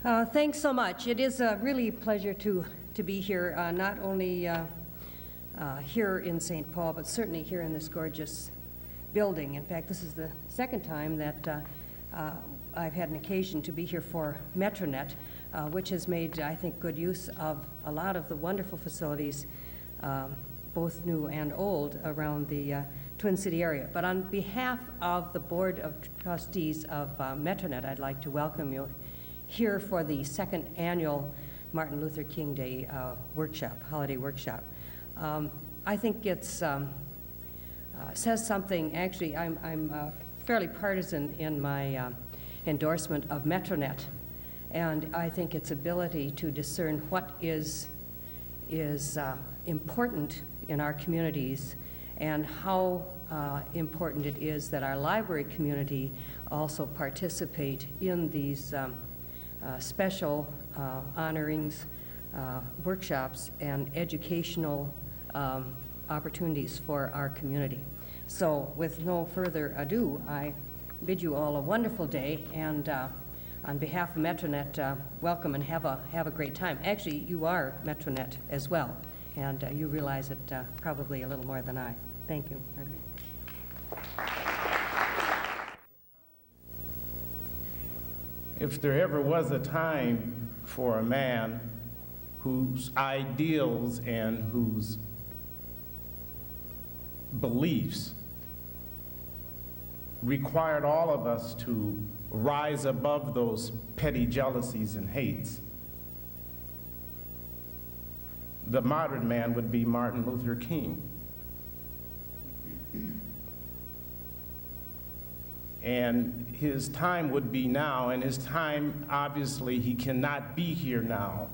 Thanks so much. It is a really pleasure to be here, not only here in St. Paul, but certainly here in this gorgeous building. In fact, this is the second time that I've had an occasion to be here for Metronet, which has made, I think, good use of a lot of the wonderful facilities, both new and old, around the Twin City area. But on behalf of the Board of Trustees of Metronet, I'd like to welcome you here for the second annual Martin Luther King Day workshop, holiday workshop. I think it's says something. Actually, I'm fairly partisan in my endorsement of Metronet, and I think its ability to discern what is important in our communities and how important it is that our library community also participate in these special honorings, workshops, and educational opportunities for our community. So with no further ado, I bid you all a wonderful day, and on behalf of Metronet, welcome and have a great time. Actually, you are Metronet as well, and you realize it probably a little more than I. Thank you. If there ever was a time for a man whose ideals and whose beliefs required all of us to rise above those petty jealousies and hates, the modern man would be Martin Luther King. And his time would be now, and his time, obviously, he cannot be here now.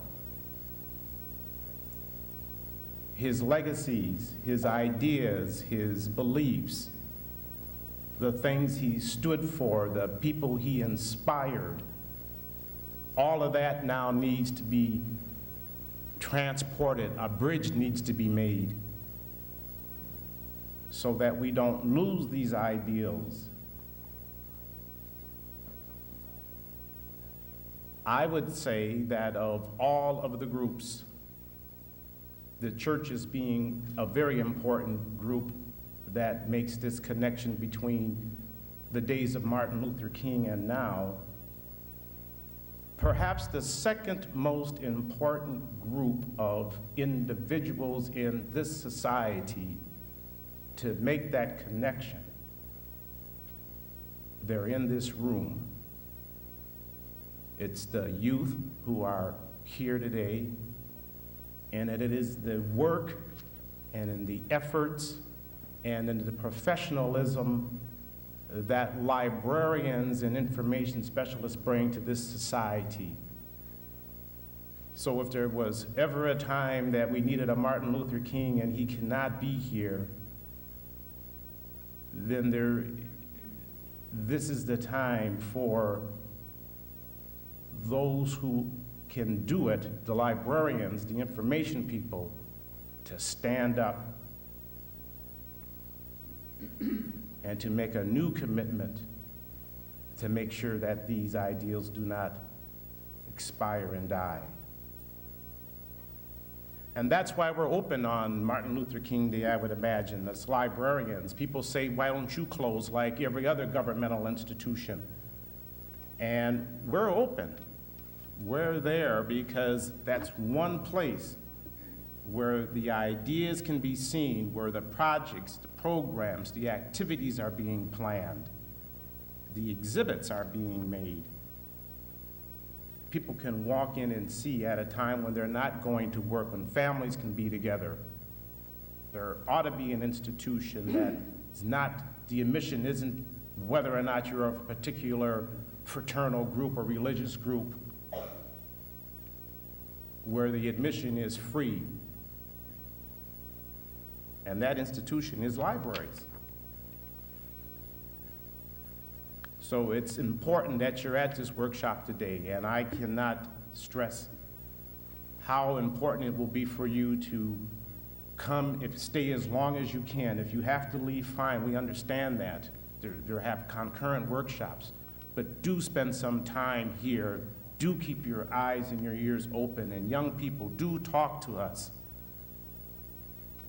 His legacies, his ideas, his beliefs, the things he stood for, the people he inspired, all of that now needs to be transported. A bridge needs to be made so that we don't lose these ideals. I would say that of all of the groups, the church is being a very important group that makes this connection between the days of Martin Luther King and now. Perhaps the second most important group of individuals in this society to make that connection. They're in this room. It's the youth who are here today, and it is the work and in the efforts and in the professionalism that librarians and information specialists bring to this society. So if there was ever a time that we needed a Martin Luther King and he cannot be here, then this is the time for those who can do it, the librarians, the information people, to stand up and to make a new commitment to make sure that these ideals do not expire and die. And that's why we're open on Martin Luther King Day, I would imagine, as librarians. People say, why don't you close like every other governmental institution? And we're open. We're there because that's one place where the ideas can be seen, where the projects, the programs, the activities are being planned, the exhibits are being made. People can walk in and see at a time when they're not going to work, when families can be together. There ought to be an institution that is not, the admission isn't whether or not you're of a particular fraternal group or religious group, where the admission is free. And that institution is libraries. So it's important that you're at this workshop today, and I cannot stress how important it will be for you to come, stay as long as you can. If you have to leave, fine, we understand that. There have concurrent workshops, but do spend some time here do keep your eyes and your ears open, and young people, do talk to us,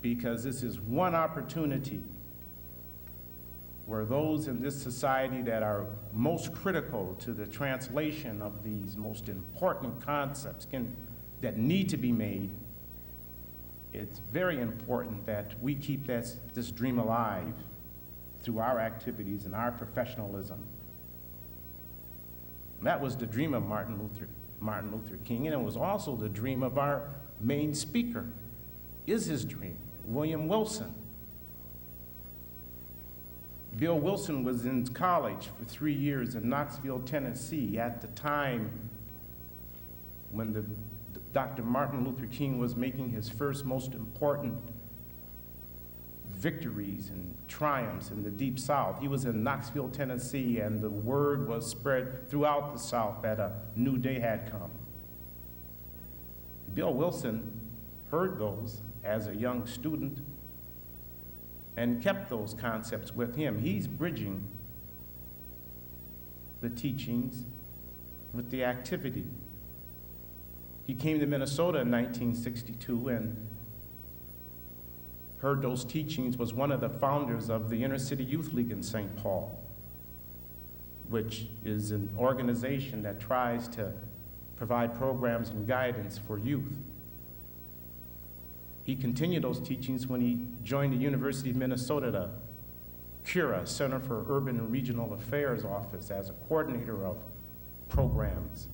because this is one opportunity where those in this society that are most critical to the translation of these most important concepts that need to be made, it's very important that we keep this dream alive through our activities and our professionalism. That was the dream of Martin Luther King, and it was also the dream of our main speaker, is his dream, William Wilson. Bill Wilson was in college for 3 years in Knoxville, Tennessee, at the time when Dr. Martin Luther King was making his first most important victories and triumphs in the Deep South. He was in Knoxville, Tennessee, and the word was spread throughout the South that a new day had come. Bill Wilson heard those as a young student and kept those concepts with him. He's bridging the teachings with the activity. He came to Minnesota in 1962 and heard those teachings, was one of the founders of the Inner City Youth League in St. Paul, which is an organization that tries to provide programs and guidance for youth. He continued those teachings when he joined the University of Minnesota, the CURA, Center for Urban and Regional Affairs office, as a coordinator of programs.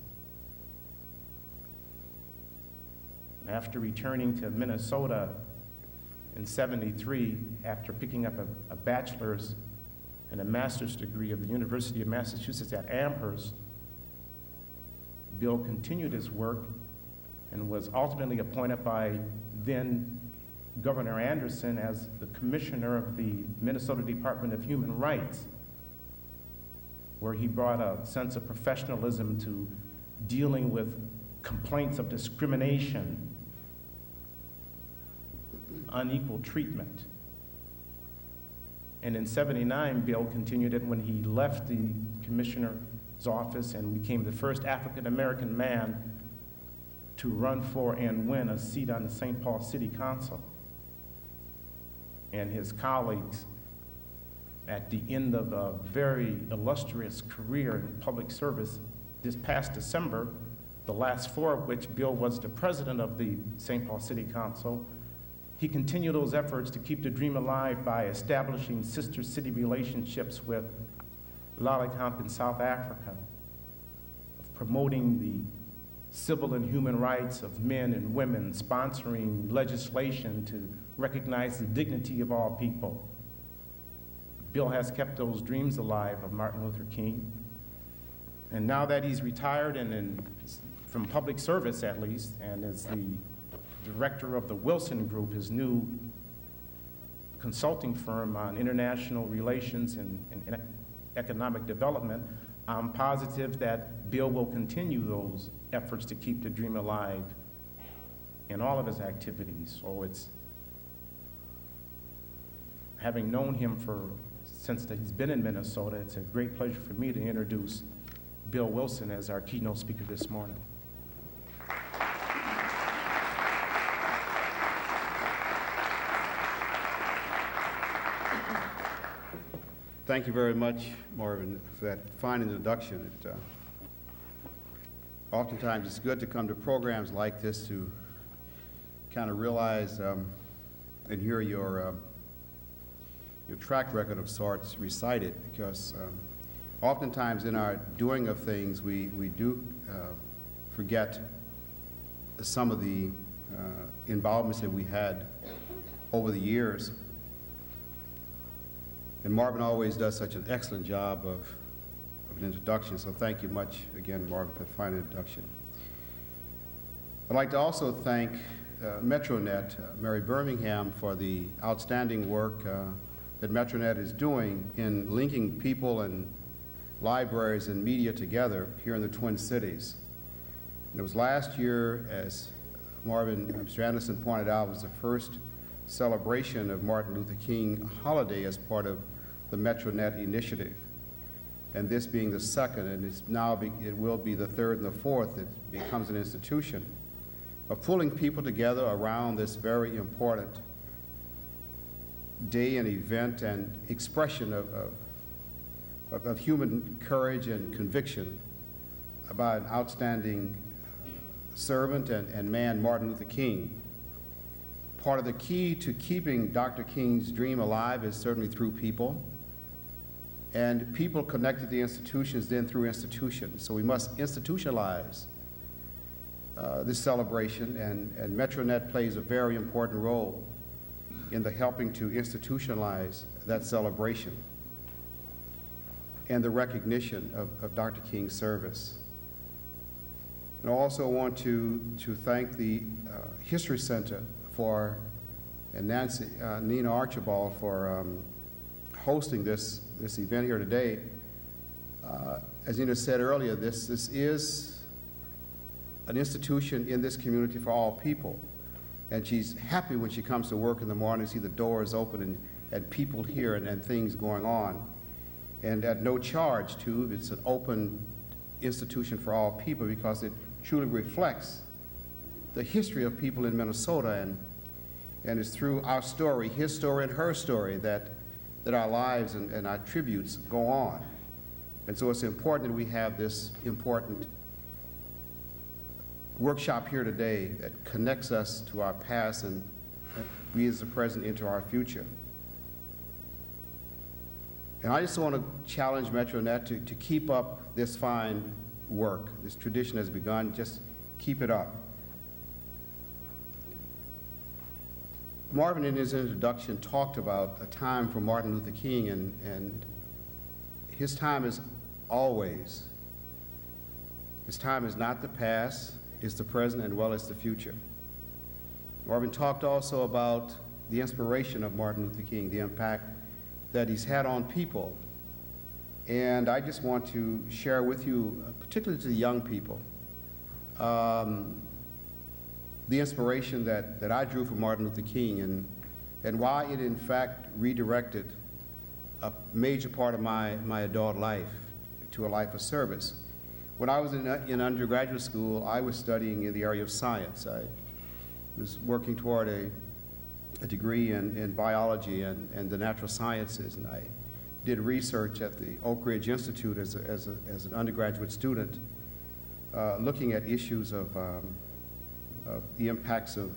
And after returning to Minnesota in '73, after picking up a bachelor's and a master's degree of the University of Massachusetts at Amherst, Bill continued his work and was ultimately appointed by then Governor Anderson as the commissioner of the Minnesota Department of Human Rights, where he brought a sense of professionalism to dealing with complaints of discrimination, unequal treatment. And in '79, Bill continued it when he left the commissioner's office and became the first African-American man to run for and win a seat on the St. Paul City Council. And his colleagues, at the end of a very illustrious career in public service, this past December, the last 4 of which Bill was the president of the St. Paul City Council, he continued those efforts to keep the dream alive by establishing sister city relationships with Lalekhamp in South Africa, of promoting the civil and human rights of men and women, sponsoring legislation to recognize the dignity of all people. Bill has kept those dreams alive of Martin Luther King. And now that he's retired and from public service at least, and is the director of the Wilson Group, his new consulting firm on international relations and economic development, I'm positive that Bill will continue those efforts to keep the dream alive in all of his activities. So it's, having known him since he's been in Minnesota, it's a great pleasure for me to introduce Bill Wilson as our keynote speaker this morning. Thank you very much, Marvin, for that fine introduction. Oftentimes it's good to come to programs like this to kind of realize and hear your track record of sorts recited, because oftentimes in our doing of things we do forget some of the involvements that we had over the years. And Marvin always does such an excellent job of an introduction, so thank you much again, Marvin, for the fine introduction. I'd like to also thank MetroNet, Mary Birmingham, for the outstanding work that MetroNet is doing in linking people and libraries and media together here in the Twin Cities. And it was last year, as Mr. Anderson pointed out, was the first celebration of Martin Luther King holiday as part of the MetroNet initiative. and this being the second, and it will be the third and the fourth, it becomes an institution of pulling people together around this very important day and event and expression of human courage and conviction by an outstanding servant and man, Martin Luther King. Part of the key to keeping Dr. King's dream alive is certainly through people, and people connected to institutions, then through institutions. So we must institutionalize this celebration, and MetroNet plays a very important role in the helping to institutionalize that celebration and the recognition of Dr. King's service. And I also want to thank the History Center and Nina Archibald for hosting this event here today. As Nina said earlier, this is an institution in this community for all people. And she's happy when she comes to work in the morning to see the doors open and people here and things going on. And at no charge, too. It's an open institution for all people because it truly reflects the history of people in Minnesota, and it's through our story, his story and her story, that our lives and our tributes go on. And so it's important that we have this important workshop here today that connects us to our past and we as the present into our future. And I just want to challenge MetroNet to keep up this fine work. This tradition has begun, just keep it up. Marvin, in his introduction, talked about a time for Martin Luther King, and his time is always. His time is not the past, it's the present as well as the future. Marvin talked also about the inspiration of Martin Luther King, the impact that he's had on people. And I just want to share with you, particularly to the young people, the inspiration that I drew from Martin Luther King and why it in fact redirected a major part of my adult life to a life of service. When I was in undergraduate school, I was studying in the area of science. I was working toward a degree in biology and the natural sciences, and I did research at the Oak Ridge Institute as an undergraduate student, looking at issues of the impacts of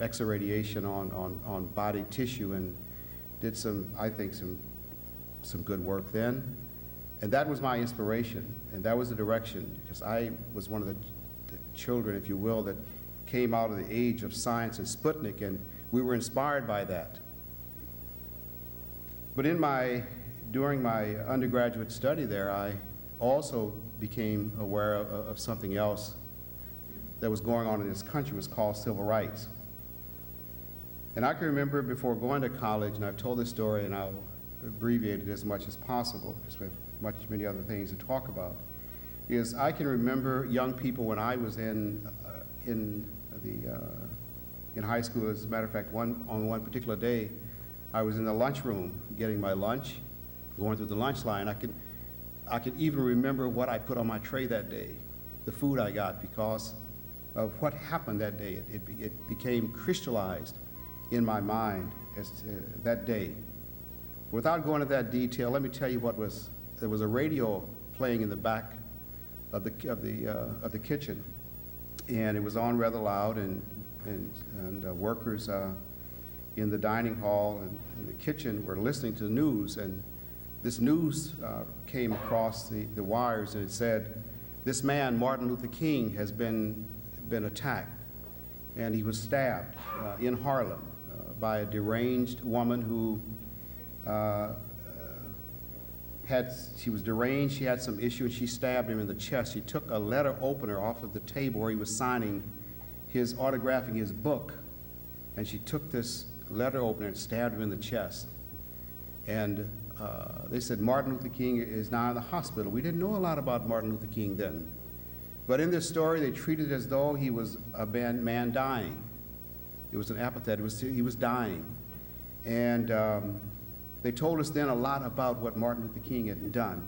X-ray radiation on body tissue, and did I think some good work then. And that was my inspiration, and that was the direction, because I was one of the children, if you will, that came out of the age of science and Sputnik, and we were inspired by that. But during my undergraduate study there, I also became aware of something else that was going on in this country. It was called civil rights. And I can remember before going to college, and I've told this story and I'll abbreviate it as much as possible, because we have many other things to talk about, is I can remember young people when I was in high school. As a matter of fact, on one particular day, I was in the lunchroom getting my lunch, going through the lunch line. I can even remember what I put on my tray that day, the food I got, because of what happened that day. It became crystallized in my mind that day. Without going into that detail, let me tell you there was a radio playing in the back of the kitchen, and it was on rather loud, and workers in the dining hall and the kitchen were listening to the news, and this news came across the wires, and it said, this man, Martin Luther King, has been attacked, and he was stabbed in Harlem by a deranged woman who she was deranged, she had some issue, and she stabbed him in the chest. She took a letter opener off of the table where he was autographing his book, and she took this letter opener and stabbed him in the chest. And they said Martin Luther King is now in the hospital. We didn't know a lot about Martin Luther King then. But in this story, they treated it as though he was a man dying. It was an epithet. He was dying. And they told us then a lot about what Martin Luther King had done.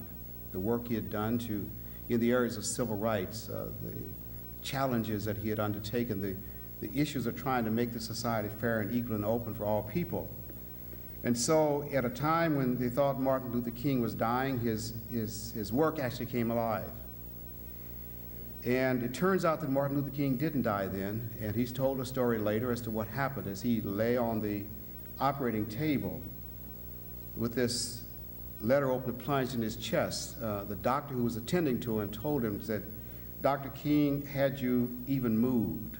the work he had done in the areas of civil rights, the challenges that he had undertaken, the issues of trying to make the society fair and equal and open for all people. And so at a time when they thought Martin Luther King was dying, his work actually came alive. And it turns out that Martin Luther King didn't die then, and he's told a story later as to what happened as he lay on the operating table with this letter open plunged in his chest. The doctor who was attending to him told him, said, "Dr. King, had you even moved,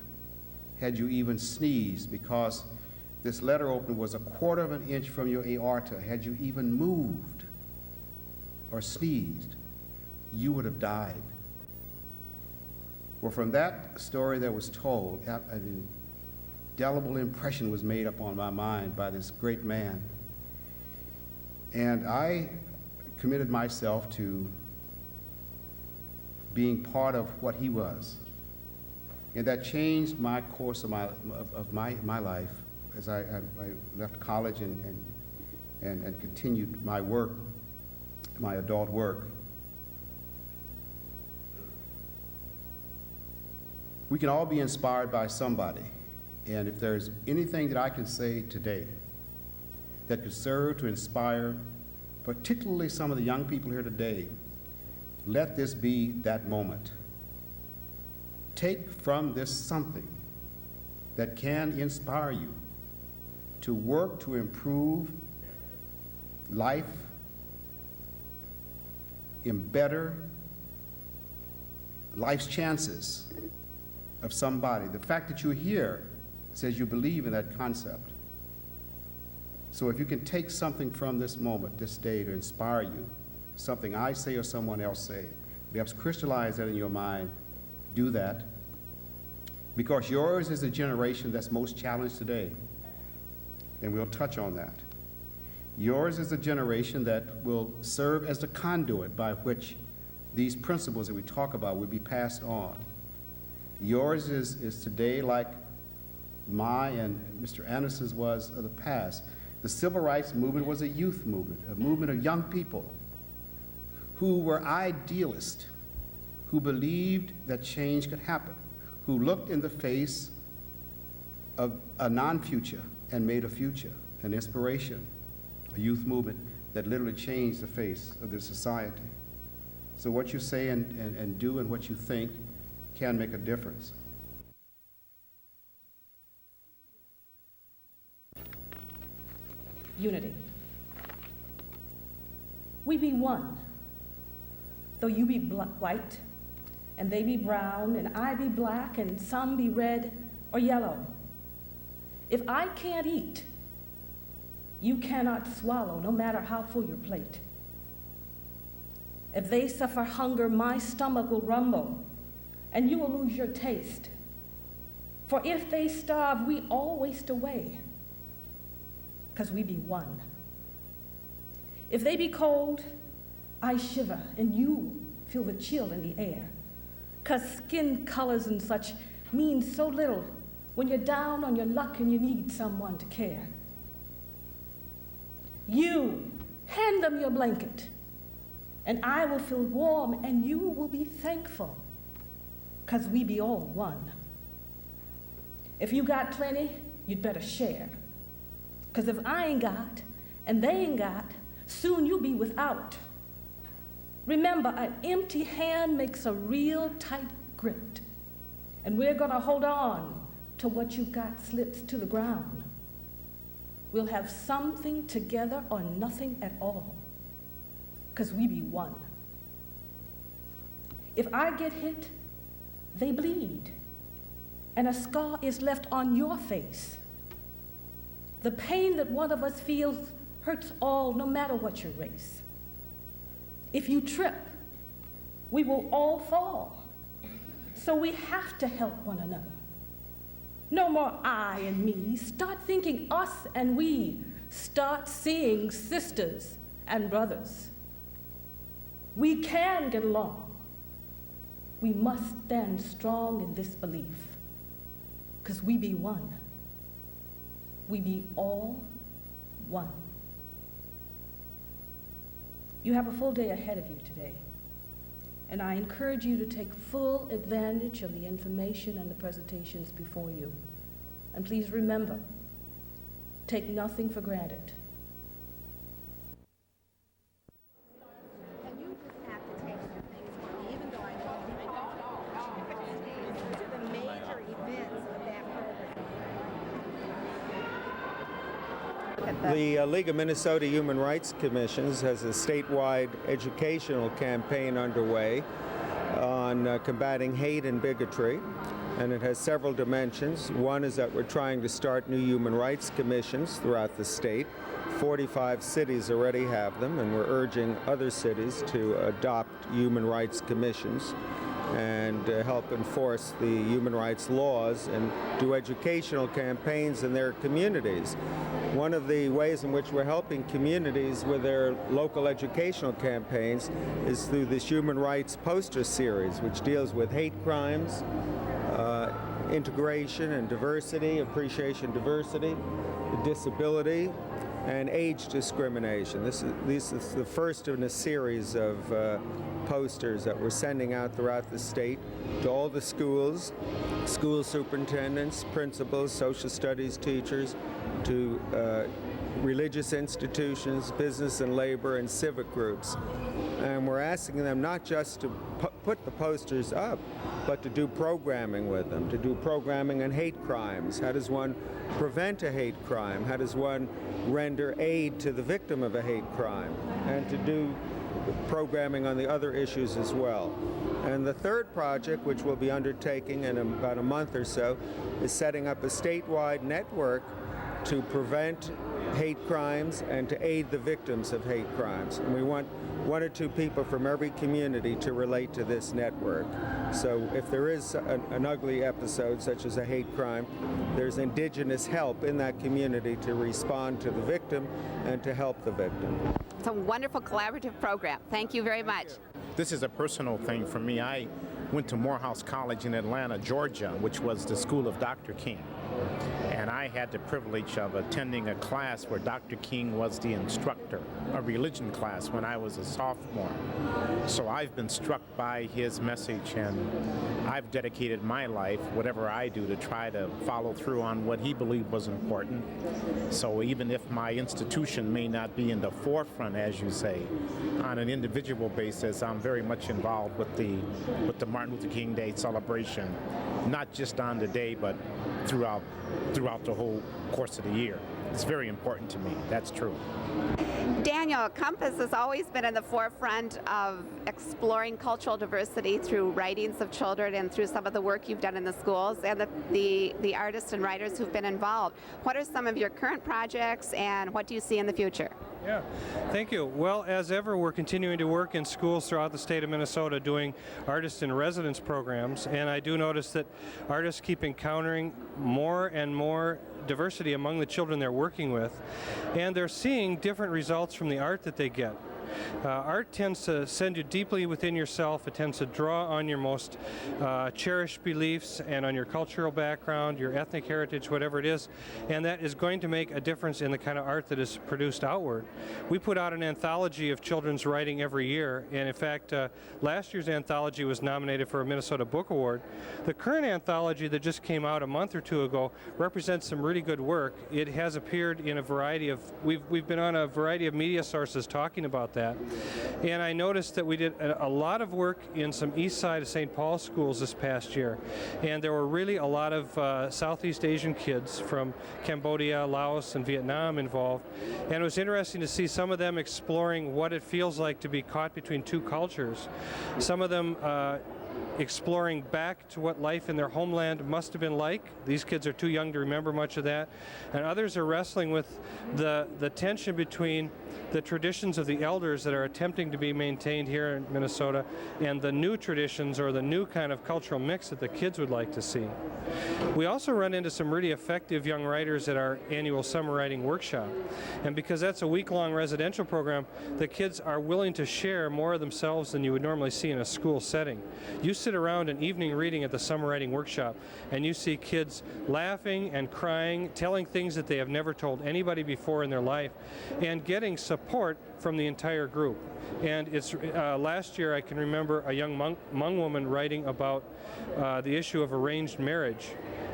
had you even sneezed, because this letter opener was 1/4 of an inch from your aorta, had you even moved or sneezed, you would have died." Well, from that story that was told, an indelible impression was made upon my mind by this great man. And I committed myself to being part of what he was. And that changed my course of my life as I left college and continued my work, my adult work. We can all be inspired by somebody. And if there's anything that I can say today that could serve to inspire, particularly some of the young people here today, let this be that moment. Take from this something that can inspire you to work to improve life, better life's chances of somebody. The fact that you're here says you believe in that concept. So if you can take something from this moment, this day, to inspire you, something I say or someone else say, perhaps crystallize that in your mind, do that. Because yours is the generation that's most challenged today. And we'll touch on that. Yours is the generation that will serve as the conduit by which these principles that we talk about will be passed on. Yours is today like my and Mr. Anderson's was of the past. The civil rights movement was a youth movement, a movement of young people who were idealists, who believed that change could happen, who looked in the face of a non-future and made a future, an inspiration, a youth movement that literally changed the face of this society. So what you say and do and what you think can make a difference. Unity. We be one, though you be white, and they be brown, and I be black, and some be red or yellow. If I can't eat, you cannot swallow, no matter how full your plate. If they suffer hunger, my stomach will rumble, and you will lose your taste. For if they starve, we all waste away, 'cause we be one. If they be cold, I shiver, and you feel the chill in the air, 'cause skin colors and such mean so little when you're down on your luck and you need someone to care. You hand them your blanket, and I will feel warm, and you will be thankful, 'cause we be all one. If you got plenty, you'd better share, 'cause if I ain't got and they ain't got, soon you'll be without. Remember, an empty hand makes a real tight grip, and we're gonna hold on to what you got slips to the ground. We'll have something together or nothing at all, 'cause we be one. If I get hit, they bleed, and a scar is left on your face. The pain that one of us feels hurts all, no matter what your race. If you trip, we will all fall. So we have to help one another. No more I and me. Start thinking us and we. Start seeing sisters and brothers. We can get along. We must stand strong in this belief, 'cause we be one. We be all one. You have a full day ahead of you today, and I encourage you to take full advantage of the information and the presentations before you. And please remember, take nothing for granted. And you just have to take some things for me, even though I know these are the major events of that program. The League of Minnesota Human Rights Commissions has a statewide educational campaign underway on combating hate and bigotry, and it has several dimensions. One is that we're trying to start new human rights commissions throughout the state. 45 cities already have them, and we're urging other cities to adopt human rights commissions and help enforce the human rights laws and do educational campaigns in their communities. One of the ways in which we're helping communities with their local educational campaigns is through this human rights poster series, which deals with hate crimes, integration and diversity, appreciation diversity, disability, and age discrimination. This is the first in a series of posters that we're sending out throughout the state to all the schools, school superintendents, principals, social studies teachers, to religious institutions, business and labor, and civic groups. And we're asking them not just to put the posters up, but to do programming with them, to do programming on hate crimes. How does one prevent a hate crime? How does one render aid to the victim of a hate crime? And to do programming on the other issues as well. And the third project, which we'll be undertaking in about a month or so, is setting up a statewide network to prevent hate crimes and to aid the victims of hate crimes. And we want 1 or 2 people from every community to relate to this network. So if there is an ugly episode, such as a hate crime, there's indigenous help in that community to respond to the victim and to help the victim. It's a wonderful collaborative program. Thank you very much. This is a personal thing for me. I went to Morehouse College in Atlanta, Georgia, which was the school of Dr. King. And I had the privilege of attending a class where Dr. King was the instructor, a religion class, when I was a sophomore. So I've been struck by his message, and I've dedicated my life, whatever I do, to try to follow through on what he believed was important. So even if my institution may not be in the forefront, as you say, on an individual basis, I'm very much involved with the Martin Luther King Day celebration, not just on the day, but throughout the whole course of the year. It's very important to me. That's true. Daniel, Compass has always been in the forefront of exploring cultural diversity through writings of children and through some of the work you've done in the schools and the artists and writers who've been involved. What are some of your current projects, and what do you see in the future? Yeah, thank you. Well, as ever, we're continuing to work in schools throughout the state of Minnesota doing artist in residence programs, and I do notice that artists keep encountering more and more diversity among the children they're working with, and they're seeing different results from the art that they get. Art tends to send you deeply within yourself. It tends to draw on your most cherished beliefs and on your cultural background, your ethnic heritage, whatever it is, and that is going to make a difference in the kind of art that is produced outward. We put out an anthology of children's writing every year, and in fact, last year's anthology was nominated for a Minnesota Book Award. The current anthology that just came out a month or 2 ago represents some really good work. It has appeared in a variety of, we've been on a variety of media sources talking about that. And I noticed that we did a lot of work in some east side of St. Paul schools this past year. And there were really a lot of Southeast Asian kids from Cambodia, Laos, and Vietnam involved. And it was interesting to see some of them exploring what it feels like to be caught between 2 cultures. Some of them exploring back to what life in their homeland must have been like. These kids are too young to remember much of that. And others are wrestling with the tension between the traditions of the elders that are attempting to be maintained here in Minnesota and the new traditions or the new kind of cultural mix that the kids would like to see. We also run into some really effective young writers at our annual summer writing workshop. And because that's a week-long residential program, the kids are willing to share more of themselves than you would normally see in a school setting. You sit around an evening reading at the summer writing workshop and you see kids laughing and crying, telling things that they have never told anybody before in their life, and getting support from the entire group. And it's last year I can remember a young Hmong woman writing about the issue of arranged marriage,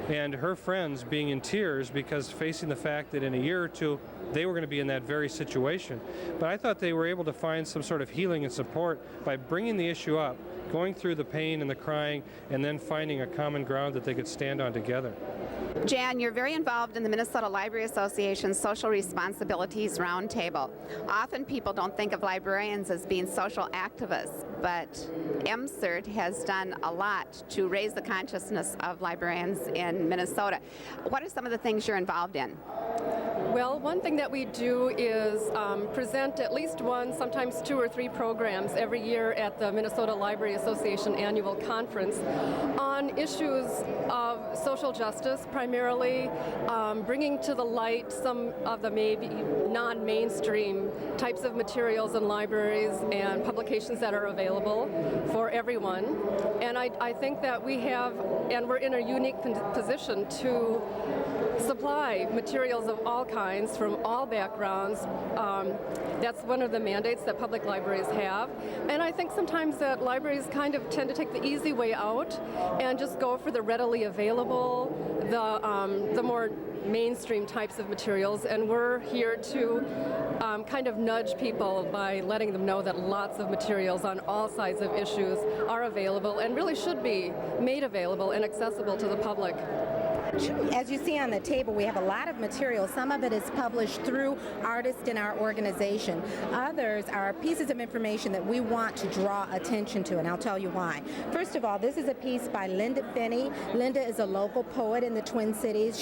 and her friends being in tears because facing the fact that in a year or two they were going to be in that very situation. But I thought they were able to find some sort of healing and support by bringing the issue up, going through the pain and the crying, and then finding a common ground that they could stand on together. Jan, you're very involved in the Minnesota Library Association's Social Responsibilities Roundtable. Often people don't think of librarians as being social activists, but MCERT has done a lot to raise the consciousness of librarians in Minnesota. What are some of the things you're involved in? Well, one thing that we do is present at least one, sometimes 2 or 3 programs every year at the Minnesota Library Association Annual Conference on issues of social justice, primarily bringing to the light some of the maybe non-mainstream types of materials in libraries and publications that are available for everyone. And I think that we have, and we're in a unique position to supply materials of all kinds from all backgrounds. That's one of the mandates that public libraries have. And I think sometimes that libraries kind of tend to take the easy way out and just go for the readily available, the more mainstream types of materials. And we're here to kind of nudge people by letting them know that lots of materials on all sides of issues are available and really should be made available and accessible to the public. As you see on the table, we have a lot of material. Some of it is published through artists in our organization. Others are pieces of information that we want to draw attention to, and I'll tell you why. First of all, this is a piece by Linda Finney. Linda is a local poet in the Twin Cities.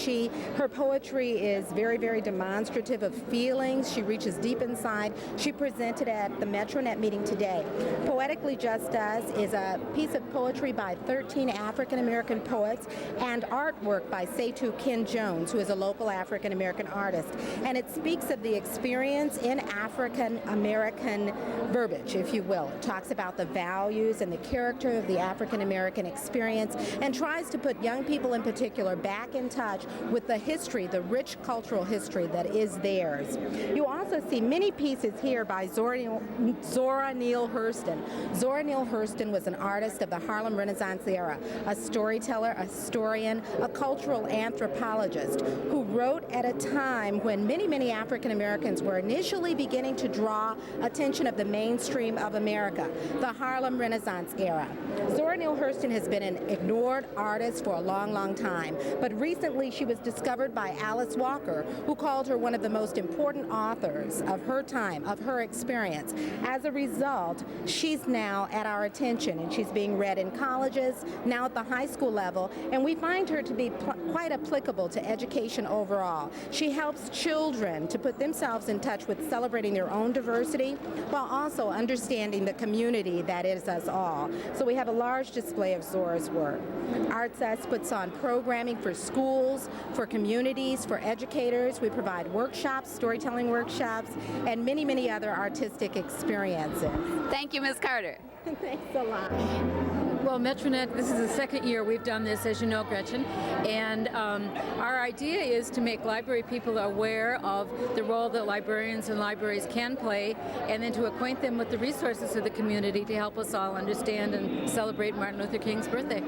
Her poetry is very, very demonstrative of feelings. She reaches deep inside. She presented at the MetroNet meeting today. Poetically Just Us is a piece of poetry by 13 African-American poets and artwork by Seitu Ken Jones, who is a local African-American artist. And it speaks of the experience in African-American verbiage, if you will. It talks about the values and the character of the African-American experience and tries to put young people in particular back in touch with the history, the rich cultural history that is theirs. You also see many pieces here by Zora Neale Hurston. Zora Neale Hurston was an artist of the Harlem Renaissance era, a storyteller, a historian, a cultural anthropologist who wrote at a time when many, many African Americans were initially beginning to draw attention of the mainstream of America, the Harlem Renaissance era. Zora Neale Hurston has been an ignored artist for a long, long time, but recently she was discovered by Alice Walker, who called her one of the most important authors of her time, of her experience. As a result, she's now at our attention, and she's being read in colleges, now at the high school level, and we find her to be quite applicable to education overall. She helps children to put themselves in touch with celebrating their own diversity while also understanding the community that is us all. So we have a large display of Zora's work. ArtsUs puts on programming for schools, for communities, for educators. We provide workshops, storytelling workshops, and many, many other artistic experiences. Thank you, Ms. Carter. Thanks a lot. Well, MetroNet, this is the second year we've done this, as you know, Gretchen, and our idea is to make library people aware of the role that librarians and libraries can play, and then to acquaint them with the resources of the community to help us all understand and celebrate Martin Luther King's birthday.